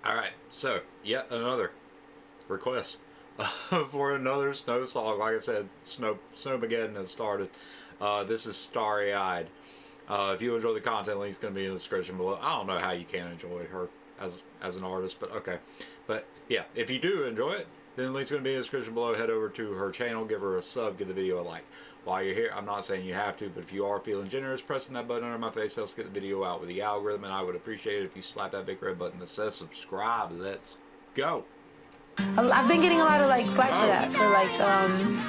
All right, so yet another request for another snow song. Like I said, Snowmageddon has started. This is Starry Eyed. If you enjoy the content, link's going to be in the description below. I don't know how you can enjoy her as an artist, but okay. But yeah, if you do enjoy it, then link's going to be in the description below. Head over to her channel, give her a sub, give the video a like. While you're here, I'm not saying you have to, but if you are feeling generous, pressing that button under my face helps get the video out with the algorithm, and I would appreciate it if you slap that big red button that says subscribe. Let's go. I've been getting a lot of like flack for that,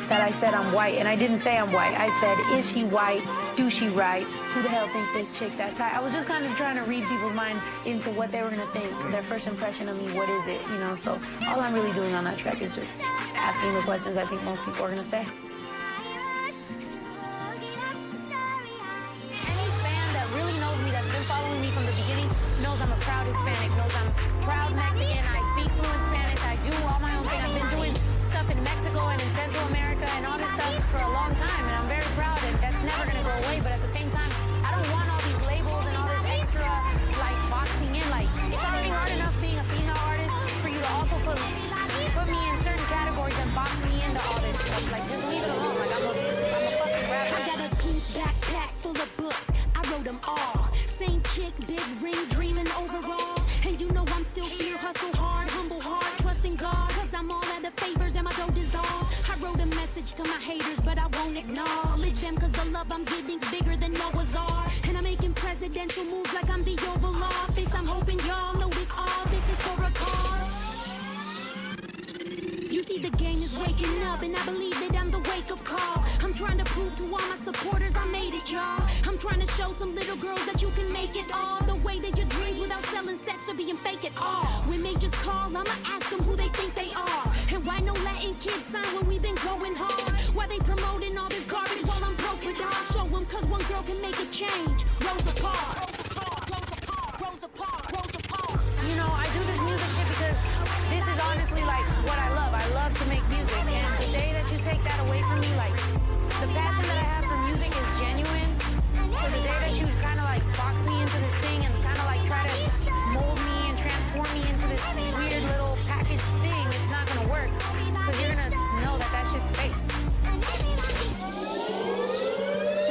that I said I'm white, and I didn't say I'm white. I said, is she white? Do she right? Who the hell think this chick that tight? I was just kind of trying to read people's mind into what they were gonna think, their first impression of me. What is it, you know? So all I'm really doing on that track is just asking the questions I think most people are gonna say. Following me from the beginning knows I'm a proud Hispanic, knows I'm proud Mexican. I speak fluent Spanish. I do all my own thing. I've been doing stuff in Mexico and in Central America and all this stuff for a long time, and I'm very proud, and that's never going to go away. But at the same time, I don't want all these labels and all this extra like boxing in. Like, it's already hard enough being a female artist for you to also put me in certain categories and box me into all this stuff. Like, just leave it alone. Like, I'm a fucking rapper. I got a pink backpack full of books. I wrote them all. Same chick, big ring, dreaming overall. And you know I'm still here, hustle hard, humble heart, trusting God. Cause I'm all out of favors and my dough dissolve. I wrote a message to my haters, but I won't acknowledge them. Cause the love I'm getting's bigger than Noah's Ark. And I'm making presidential moves like I'm the Oval Office. I'm hoping y'all notice all this is for a cause. You see the game is waking up, and I believe that I'm the wake-up call. I'm trying to prove to all my supporters I made it, y'all. I'm trying to show some little girls that you can make it all the way to your dreams without selling sex or being fake at all. When majors call, I'ma ask them who they think they are. And why no Latin kids sign when we've been going hard? Why they promoting all this garbage while I'm broke, but I'll show them, cause one girl can make a change. Rosa Parks. Rosa Parks. Rosa Parks. You know, I do this music shit because this is honestly like what I love. I love to make music, and the day that you take that away from me, like, the passion that I have for music is genuine. So the day that you kind of like box me into this thing and kind of like try to mold me and transform me into this weird little packaged thing, it's not gonna work, because you're gonna know that that shit's fake.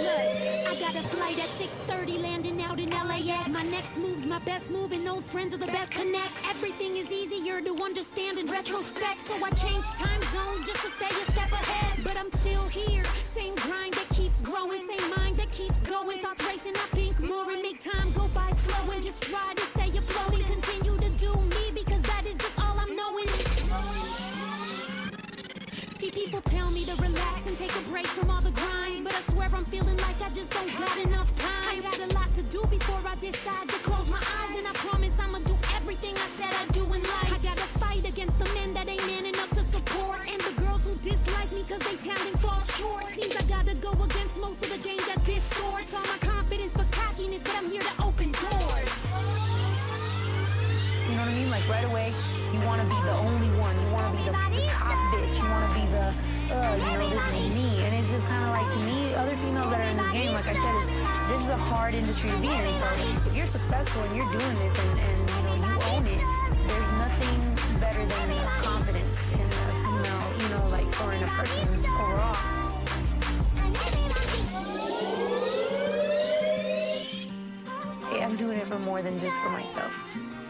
Look, I got a flight at 6:30, landing out in LAX. My next move's my best move, and old friends are the best connects. Everything is easier to understand in retrospect, so I changed time zones just to stay a step ahead. But I'm still here, same grind that keeps growing, same mind that keeps going. Thoughts racing, I think more and make time go by slow, and just try to stay afloat and continue to do me, because that is just all I'm knowing. See, people tell me to relax and take a break from all the grind, but I swear I'm feeling like I just don't got enough time. I got a lot to do before I decide to close my eyes, and I promise I'ma do everything I said I'd do in life. I gotta fight against the men that ain't man enough to support, and the girls who dislike me cause they talent falls short. Seems I gotta go against most of the game that distorts all my confidence for cockiness, but I'm here to open doors. You know what I mean? Like, right away, you want to be the only one. You want to be the top bitch. You want to be the, you know, this is me. And it's just kind of like, to me, other females that are in this game, like I said, this is a hard industry to be in. So if you're successful and you're doing this and you know, you own it, there's nothing better than confidence in a female, you know, like, or in a person overall. Hey, I'm doing it for more than just for myself.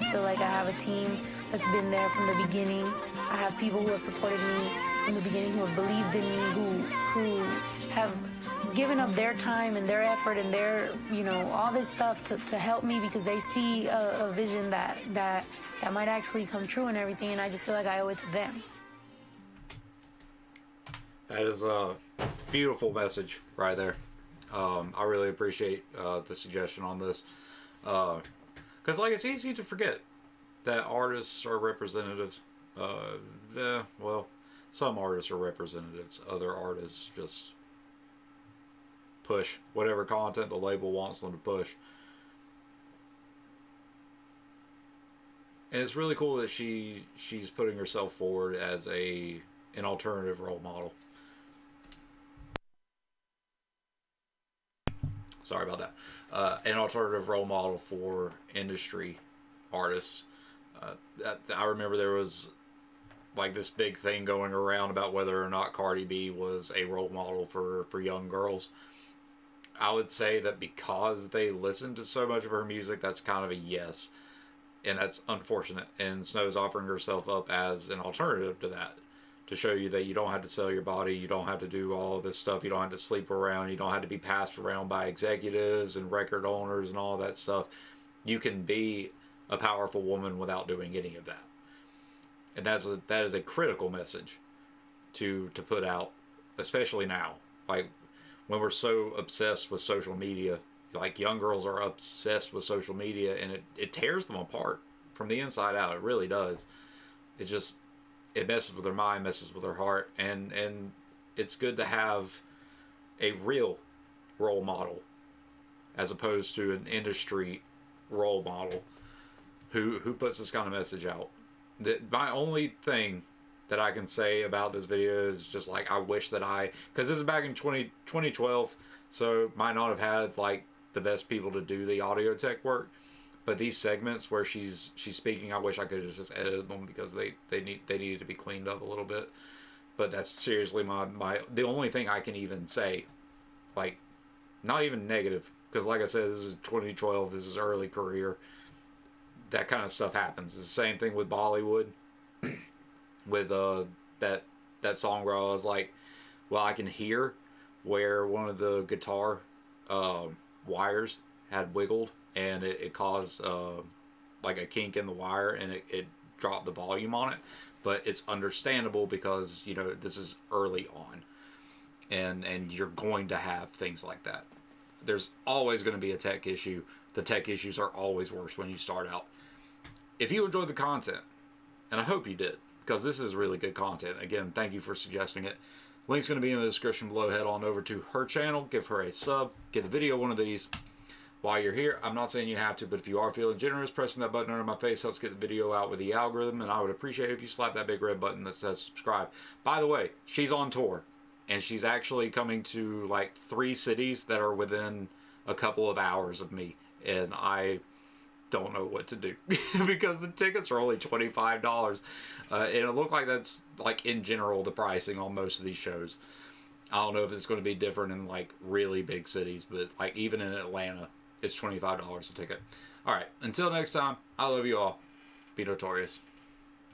I feel like I have a team that's been there from the beginning. I have people who have supported me from the beginning, who have believed in me, who have given up their time and their effort and their, you know, all this stuff to help me, because they see a vision that might actually come true and everything, and I just feel like I owe it to them. That is a beautiful message right there. I really appreciate the suggestion on this. Because, like, it's easy to forget that artists are representatives. Well, some artists are representatives. Other artists just push whatever content the label wants them to push. And it's really cool that she's putting herself forward as an alternative role model. Sorry about that. An alternative role model for industry artists. I remember there was like this big thing going around about whether or not Cardi B was a role model for young girls. I would say that because they listen to so much of her music, that's kind of a yes. And that's unfortunate. And Snow's offering herself up as an alternative to that, to show you that you don't have to sell your body, you don't have to do all of this stuff, you don't have to sleep around, you don't have to be passed around by executives and record owners and all that stuff. You can be a powerful woman without doing any of that. And that is a critical message to put out, especially now. Like, when we're so obsessed with social media, like young girls are obsessed with social media, and it tears them apart from the inside out. It really does. It messes with their mind, messes with their heart, and it's good to have a real role model as opposed to an industry role model who puts this kind of message out. My only thing that I can say about this video is just like, I wish that because this is back in 2012, so might not have had like the best people to do the audio tech work, but these segments where she's speaking, I wish I could have just edited them because they needed to be cleaned up a little bit. But that's seriously the only thing I can even say, like, not even negative, because like I said, this is 2012, this is early career. That kind of stuff happens. It's the same thing with Bollywood. With that song where I was like, well, I can hear where one of the guitar wires had wiggled, and it caused like a kink in the wire, and it dropped the volume on it. But it's understandable because, you know, this is early on, and you're going to have things like that. There's always going to be a tech issue. The tech issues are always worse when you start out. If you enjoyed the content, and I hope you did, because this is really good content. Again, thank you for suggesting it. Link's going to be in the description below. Head on over to her channel. Give her a sub. Get the video one of these. While you're here, I'm not saying you have to, but if you are feeling generous, pressing that button under my face helps get the video out with the algorithm, and I would appreciate it if you slap that big red button that says subscribe. By the way, she's on tour, and she's actually coming to like 3 cities that are within a couple of hours of me, and I don't know what to do because the tickets are only $25, and it looked like that's like in general the pricing on most of these shows. I don't know if it's going to be different in like really big cities, but like even in Atlanta, it's $25 a ticket. All right, until next time, I love you all. Be notorious.